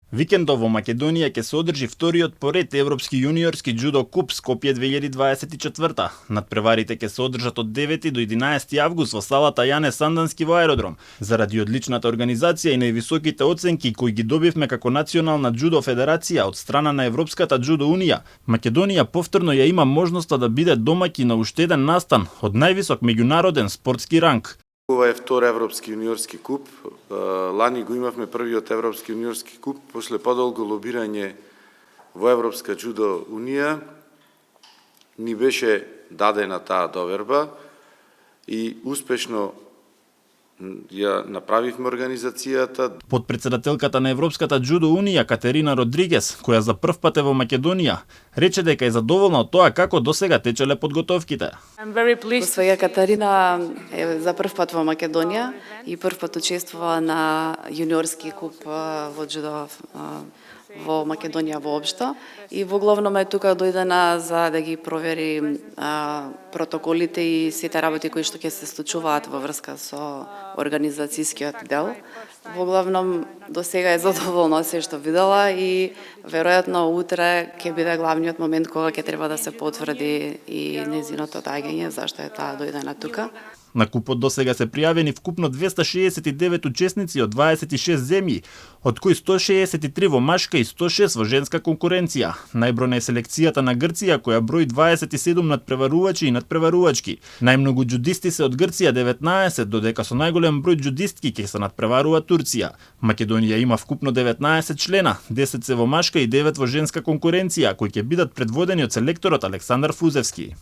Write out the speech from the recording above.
Викендов во Македонија ќе се одржи вториот поред Европски јуниорски џудо куп Скопје 2024. Надпреварите ќе се одржат од 9 до 11 август во салата Јане Сандански во аеродром. Заради одличната организација и највисоките оценки кои ги добивме како Национална џудо федерација од страна на Европската џудо унија, Македонија повторно ја има можноста да биде домаќин на уште еден настан од највисок меѓународен спортски ранг. Ова е втор Европски јуниорски куп. Лани го имавме првиот Европски јуниорски куп, после подолго лобирање во Европска џудо унија, ни беше дадена таа доверба и успешно ја направивме организацијата. Подпредседателката на Европската џудо унија Катерина Родригес, која за прв пат е во Македонија, рече дека е задоволна од тоа како досега течеле подготовките. Своја Катерина е за прв пат во Македонија и прв пат учествува на јуниорски куп во џудо во Македонија воопшто и во главном е тука дојдена за да ги провери протоколите и сите работи кои што ќе се случуваат во врска со организацијскиот дел. Во главном до сега е задоволна се што видела и веројатно утре ќе биде главниот момент кога ќе треба да се потврди и незиното доаѓање, зашто е таа дојдена тука. На купот досега се пријавени вкупно 269 учесници од 26 земји, од кои 163 во машка и 106 во женска конкуренција. Најбројна е селекцијата на Грција, која брои 27 надпреварувачи и надпреварувачки. Најмногу џудисти се од Грција 19, додека со најголем број џудистки ќе се надпреварува Турција. Македонија има вкупно 19 члена, 10 се во машка и 9 во женска конкуренција, кои ќе бидат предводени од селекторот Александар Фузевски.